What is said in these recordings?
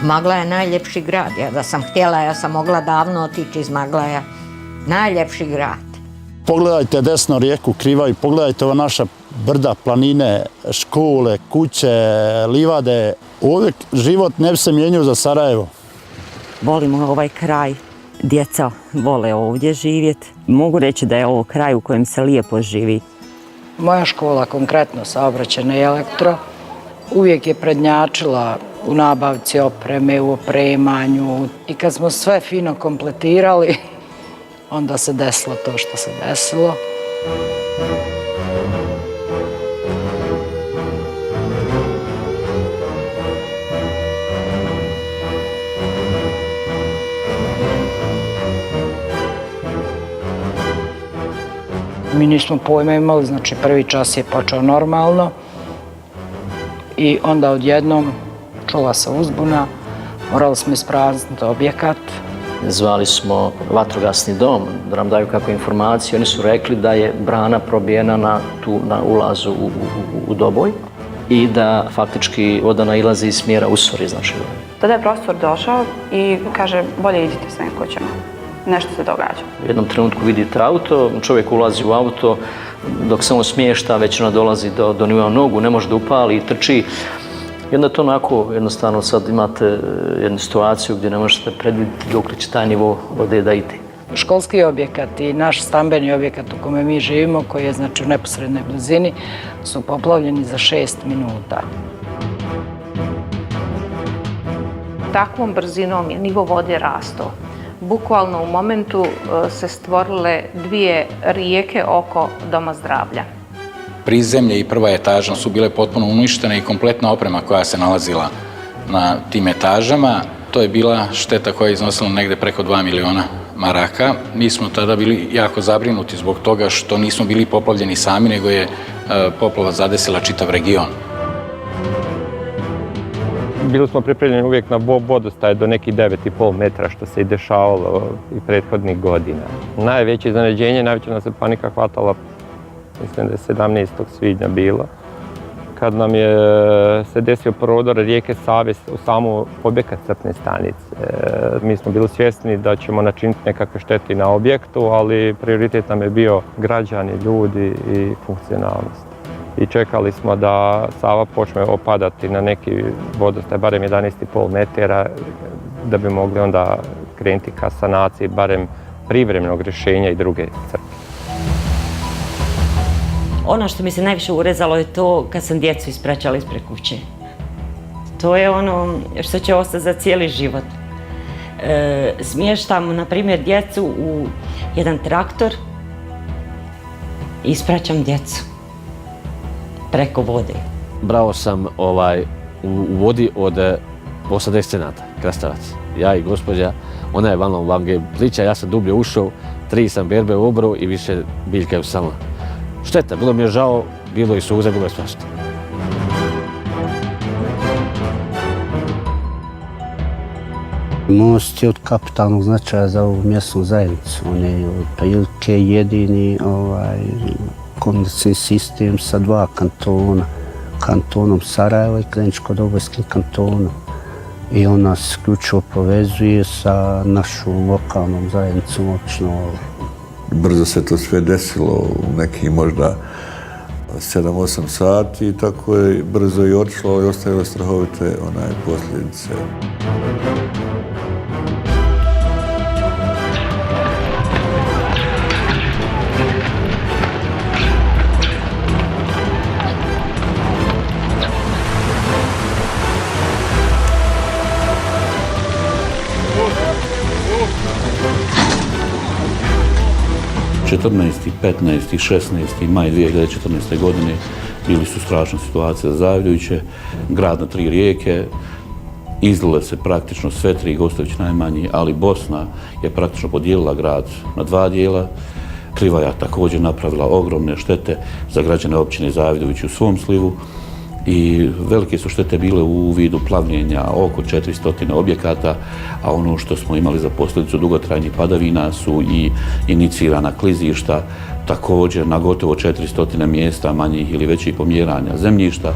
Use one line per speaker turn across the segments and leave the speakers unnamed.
Magla je najljepši grad. Ja da sam htjela, ja sam mogla davno otići iz Maglaja. Najljepši grad.
Pogledajte desno rijeku Krivaju, pogledajte ova naša brda, planine, škole, kuće, livade. Uvijek život ne bi se mijenjao za Sarajevo.
Volimo ovaj kraj. Djeca vole ovdje živjeti. Mogu reći da je ovo kraj u kojem se lijepo živi.
Moja škola, konkretno saobraćajna i elektro, uvijek je prednjačila u nabavci opreme, u opremanju. I kad smo sve fino kompletirali, onda se desilo to što se desilo. Mi nismo pojma imali, znači prvi čas je počeo normalno i onda odjednom čula se uzbuna, morali smo isprazniti objekat.
Zvali smo vatrogasni dom da nam daju kakvu informaciju. Oni su rekli da je brana probijena na ulazu u Doboj i da faktički voda nailazi iz smjera Usori. Znači.
Tada je profesor došao i kaže bolje idite svojim kućama. Nešto se događa.
U jednom trenutku vidite auto, čovjek ulazi u auto, dok se on smješta, već ona dolazi do nivoa nogu, ne može da upali i trči. I onda to onako, jednostavno sad imate jednu situaciju gdje ne možete predvidjeti dok će taj nivo vode da ide.
Školski objekat i naš stambeni objekat u kome mi živimo, koji je znači u neposrednoj blizini, su poplavljeni za 6 minuta.
Takvom brzinom je nivo vode rastao. Bukvalno u momentu se stvorile 2 rijeke oko Doma zdravlja.
Prizemlje i prva etaža su bile potpuno uništene i kompletna oprema koja se nalazila na tim etažama. To je bila šteta koja je iznosila negde preko 2 miliona maraka. Mi smo tada bili jako zabrinuti zbog toga što nismo bili poplavljeni sami, nego je poplava zadesila čitav region.
Bili smo pripremljeni uvijek na vodostaj do nekih 9,5 metra, što se i dešavalo i prethodnih godina. Najveće iznenađenje, najveća nas je panika hvatala, mislim da je 17. svibnja bilo, kad nam je se desio prodor rijeke Save u samu objekat crpne stanice. Mi smo bili svjesni da ćemo načiniti nekakve štete na objektu, ali prioritet nam je bio građani, ljudi i funkcionalnost. I čekali smo da Sava počne opadati na neki vodostaj, barem 11,5 metara, da bi mogli onda krenuti ka sanaciji, barem privremenog rješenja i druge crpke.
Ono što mi se najviše urezalo je to kad sam djecu ispraćala ispred kuće. To je ono što će ostati za cijeli život. Smještam, na primjer, djecu u jedan traktor i ispraćam djecu preko vode.
Brao sam u vodi od 80 cenata, krastavac. Ja i gospođa, ona je van plića, ja sam dublje ušao, 3 sam berbe u obru i više biljke u samo. Šteta, bilo mi je žao, bilo i suze, bilo je svašta.
Most je od kapitalnog značaja za ovu mjesnu zajednicu. On je otprilike jedini komunikacijski sistem sa 2 kantona, kantonom Sarajevo i Kliničko-Dobojskim kantonom. I on nas ključno povezuje sa našom lokalnom zajednicom općinom.
Brzo se to sve desilo u neki možda 7-8 sati i tako je brzo i otišlo i ostavilo strahovite posljedice.
14., 15., 16. maj 2014. godine bili su strašna situacija zavidujuće. Grad na 3 rijeke, izlile se praktično sve 3, Gostović najmanji, ali Bosna je praktično podijelila grad na 2 dijela. Krivaja također napravila ogromne štete za građane općine Zavidović u svom slivu i velike su štete bile u vidu plavljenja oko 400 objekata, a ono što smo imali za posljedicu dugotrajnih padavina su i inicirana klizišta, također na gotovo 400 mjesta manjih ili većih pomjeranja zemljišta.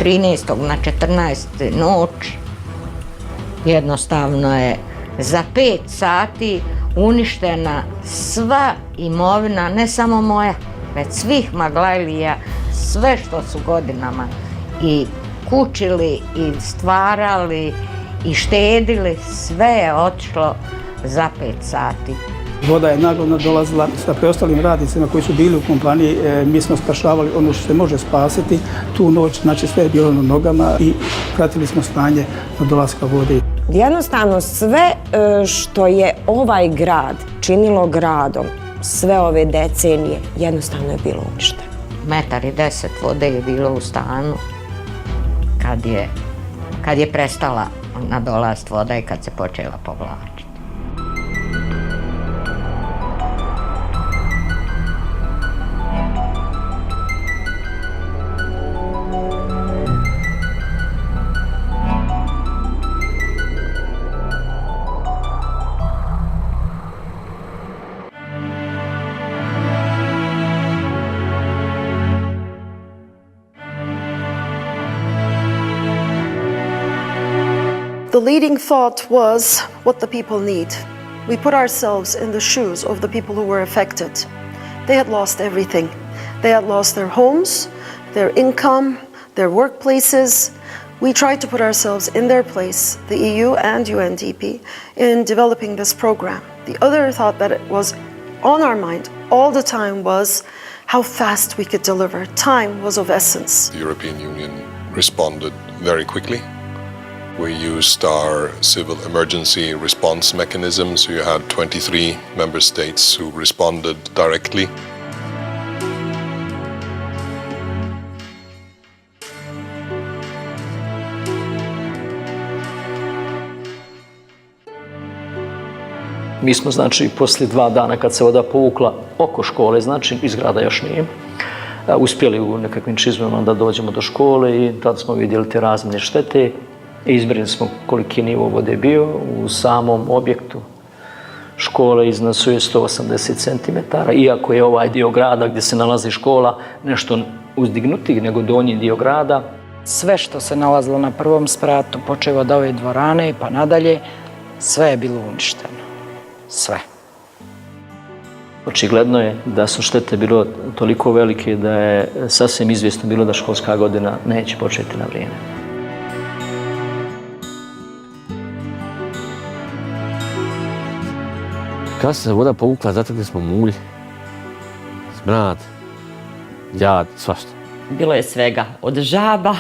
13. na 14. noć. Jednostavno je za 5 sati uništena sva imovina, ne samo moja, već svih Maglajlija, sve što su godinama i kučili i stvarali i štedili, sve je otišlo za 5 sati.
Voda je naglo dolazila sa preostalim radnicima koji su bili u kompaniji. Mi smo spašavali ono što se može spasiti. Tu noć, znači sve je bilo na nogama i pratili smo stanje na dolaska vode.
Jednostavno sve što je ovaj grad činilo gradom sve ove decenije, jednostavno je bilo uništeno.
1,10 m vode je bilo u stanu kad je prestala nadolaziti voda i kad se počela povlačiti.
The leading thought was what the people need. We put ourselves in the shoes of the people who were affected. They had lost everything. They had lost their homes, their income, their workplaces. We tried to put ourselves in their place, the EU and UNDP, in developing this program. The other thought that it was on our mind all the time was how fast we could deliver. Time was of essence.
The European Union responded very quickly. We used our civil emergency response mechanism, so you had 23 member states who responded directly.
Mi smo, znači, poslije 2 dana kad se voda povukla oko škole, znači, iz grada još nije, uspjeli u nekakvim čizmama da dođemo do škole i tada smo vidjeli te razmjerne štete. Izmjerili smo koliki je nivo vode bio u samom objektu škole, iznosio je 180 cm, iako je ovaj dio grada gdje se nalazi škola nešto uzdignutiji nego donji dio grada.
Sve što se nalazilo na prvom spratu, počev od ove dvorane pa nadalje, sve je bilo uništeno. Sve.
Očigledno je da su štete bilo toliko velike da je sasvim izvjesno bilo da školska godina neće početi na vrijeme.
Kada se voda povukla, zatekli smo mulj, smrad, jad, svašta.
Bilo je svega, od žaba,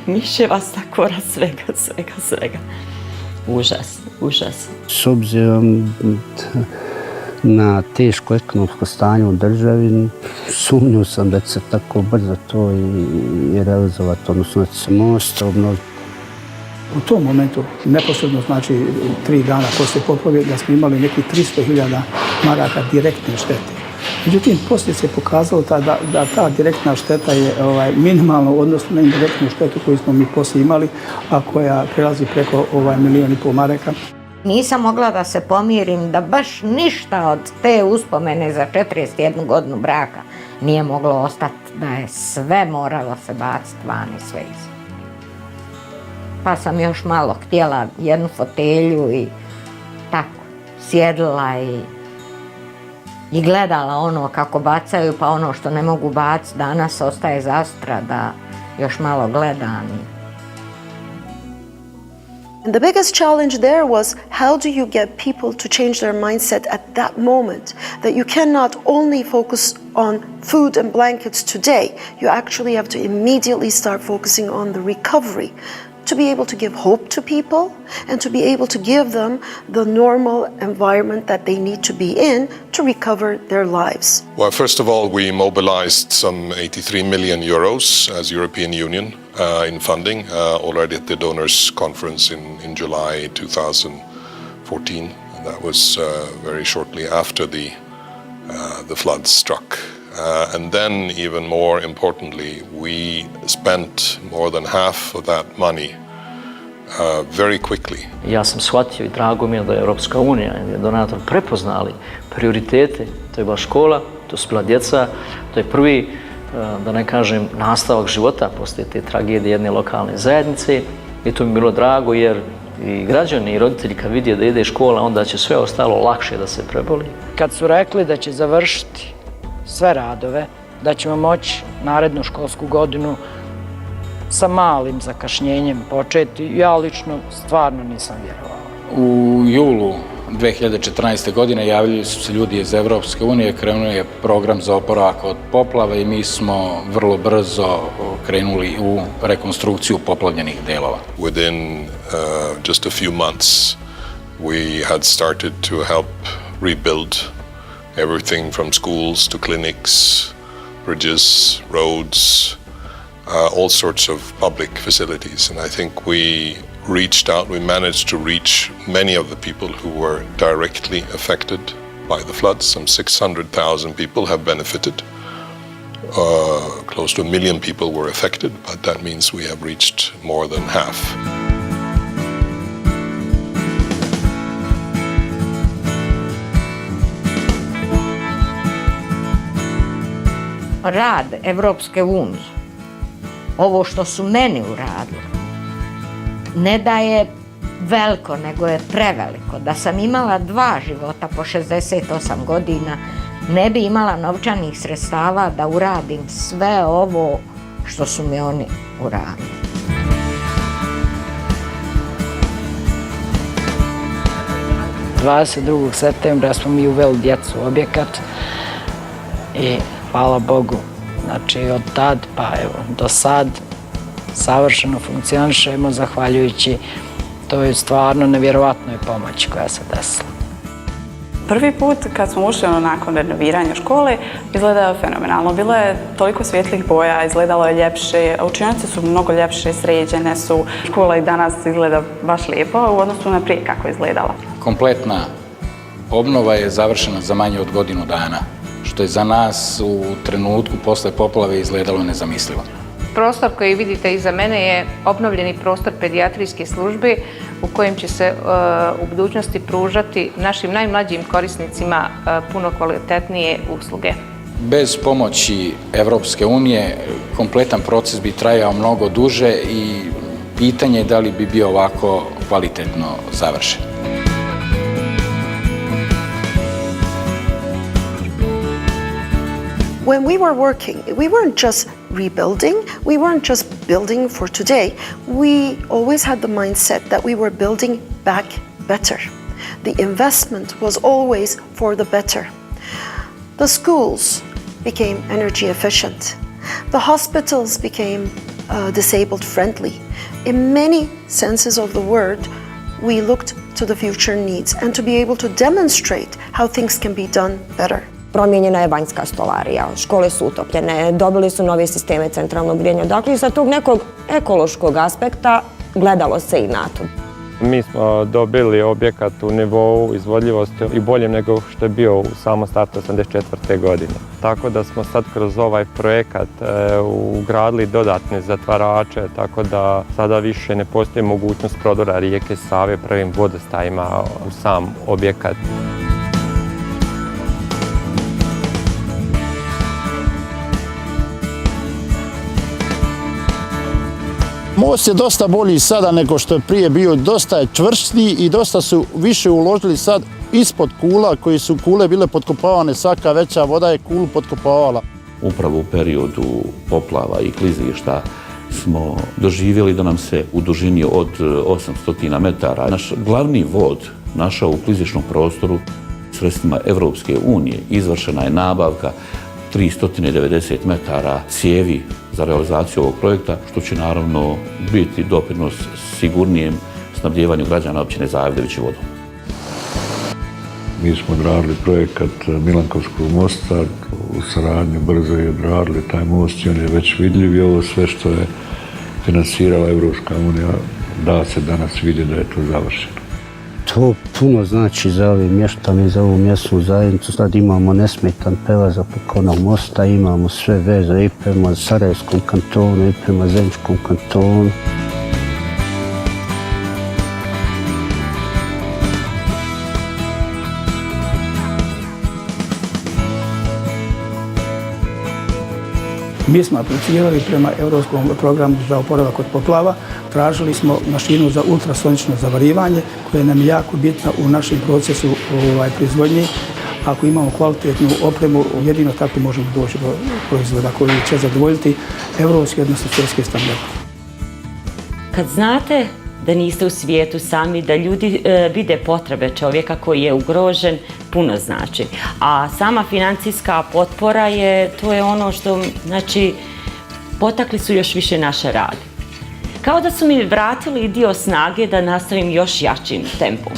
miševa, stakora, svega. Užas.
S obzirom na teško ekonomsko stanje u državi, sumnjao sam da će se tako brzo to i realizovati, odnosno da će se most obnoviti.
U tom momentu, neposredno, znači 3 dana poslije poplave, da smo imali nekih 300.000 maraka direktne štete. Međutim, poslije se pokazalo da ta direktna šteta je minimalna u odnosu na indirektnu štetu koju smo mi poslije imali, a koja prelazi preko 1,5 milijuna maraka.
Nisam mogla da se pomirim da baš ništa od te uspomene za 41 godinu braka nije moglo ostati, da je sve moralo se baciti van i sve iz. Pa sam još malo htjela jednu fotelju i tako sjedila i gledala ono kako bacaju, pa ono što ne mogu baciti danas ostaje zastra da još malo gledam.
And the biggest challenge there was, how do you get people to change their mindset at that moment? That you cannot only focus on food and blankets today, you actually have to immediately start focusing on the recovery, to be able to give hope to people and to be able to give them the normal environment that they need to be in to recover their lives.
Well, first of all, we mobilized some 83 million euros as European Union in funding already at the Donors Conference in July 2014. And that was very shortly after the floods struck. And then, even more importantly, we spent more than half of that money very quickly.
Ja sam shvatio i drago mi je da je Europska unija i donator prepoznali prioritete. To je bila škola, to su bila djeca, to je prvi da ne kažem, nastavak života poslije te tragedije jedne lokalne zajednice i to mi je bilo drago jer i građani i roditelji kad vidje da ide škola, onda će sve ostalo lakše da se preboli.
Kad su rekli da će završiti sve radove, da ćemo moći narednu školsku godinu sa malim zakašnjenjem početi, ja lično stvarno nisam vjerovala.
U julu 2014. godine javljali su se ljudi iz Evropske unije, krenuo je program za oporavak od poplava i mi smo vrlo brzo krenuli u rekonstrukciju poplavljenih delova.
Within just a few months, we had started to help rebuild everything from schools to clinics, bridges, roads, all sorts of public facilities. And I think we managed to reach many of the people who were directly affected by the floods. Some 600,000 people have benefited. Close to 1 million people were affected, but that means we have reached more than half.
Rad Evropske unije, ovo što su meni uradili, ne da je veliko, nego je preveliko. Da sam imala 2 života po 68 godina, ne bi imala novčanih sredstava da uradim sve ovo što su mi oni uradili.
– 22. septembra smo mi uveli djecu u objekat i hvala Bogu, znači od tad pa evo do sad savršeno funkcionišemo zahvaljujući toj stvarno nevjerovatnoj pomoći koja se desila.
Prvi put kad smo ušli nakon renoviranja škole, izgledalo je fenomenalno. Bilo je toliko svjetlih boja, izgledalo je ljepše, učionice su mnogo ljepše, sređene su. Škola i danas izgleda baš lijepo u odnosu na prije kako je izgledala.
Kompletna obnova je završena za manje od godinu dana, što je za nas u trenutku posle poplave izgledalo nezamislivo.
Prostor koji vidite iza mene je obnovljeni prostor pedijatrijske službe u kojem će se u budućnosti pružati našim najmlađim korisnicima puno kvalitetnije usluge.
Bez pomoći Evropske unije kompletan proces bi trajao mnogo duže i pitanje je da li bi bio ovako kvalitetno završen.
When we were working, we weren't just rebuilding, we weren't just building for today. We always had the mindset that we were building back better. The investment was always for the better. The schools became energy efficient. The hospitals became disabled friendly. In many senses of the word, we looked to the future needs and to be able to demonstrate how things can be done better.
Promijenjena je vanjska stolarija, škole su utopljene, dobili su nove sisteme centralnog grijanja. Dakle, sa tog nekog ekološkog aspekta gledalo se i na to.
Mi smo dobili objekat u nivou izvodljivosti i boljem nego što je bio u samom startu 1984. godine. Tako da smo sad kroz ovaj projekat ugradili dodatne zatvarače, tako da sada više ne postoji mogućnost prodora rijeke Save prvim vodostajima u sam objekat.
Most je dosta bolji sada nego što je prije bio, dosta je čvrstiji i dosta su više uložili sad ispod kula, koji su kule bile potkopavane, svaka veća voda je kulu potkopavala.
Upravo u periodu poplava i klizišta smo doživjeli da nam se u dužini od 800 metara naš glavni vod našao u klizišnom prostoru. Sredstvima Evropske unije izvršena je nabavka 390 metara cijevi za realizaciju ovog projekta, što će naravno biti doprinos sigurnijem snabdjevanju građana općine Zajevidovići vodom.
Mi smo odradili projekat Milankovskog mosta, u saradnji brzo je odradili taj most i on je već vidljiv i ovo sve što je finansirala Evropska unija da se danas vidi da je to završeno.
To puno znači za ove mještane, za ovu mjesnu zajednicu. Sad imamo nesmetan prelazak preko onog mosta, imamo sve veze i prema Sarajevskom kantonu i prema Zeničkom kantonu.
Mi smo aplicirali prema Europskom programu za oporavak od poplava, tražili smo mašinu za ultrasonično zavarivanje koja nam je jako bitna u našem procesu proizvodnje. Ako imamo kvalitetnu opremu, jedino tako možemo doći do proizvoda koji će zadovoljiti evropski, odnosno svjetske standarde.
Kad znate da niste u svijetu sami, da ljudi vide potrebe čovjeka koji je ugrožen, puno znači. A sama financijska potpora to je ono što, znači, potakli su još više naše rad. Kao da su mi vratili dio snage da nastavim još jačim tempom.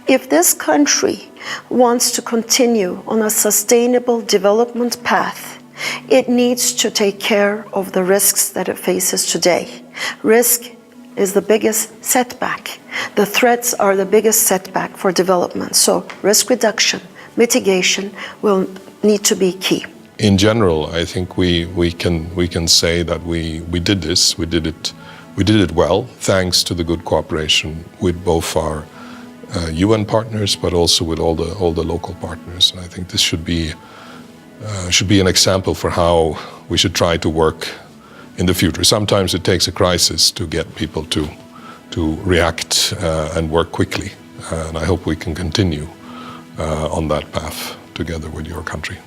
If this country wants to continue on a sustainable development path, it needs to take care of the risks that it faces today. Risk is the biggest setback. The threats are the biggest setback for development. So risk reduction, mitigation will need to be key.
In general, I think we can say that we did this. We did it well, thanks to the good cooperation with both our UN partners, but also with all the local partners. And I think this should be an example for how we should try to work in the future. Sometimes it takes a crisis to get people to react and work quickly. And I hope we can continue on that path together with your country.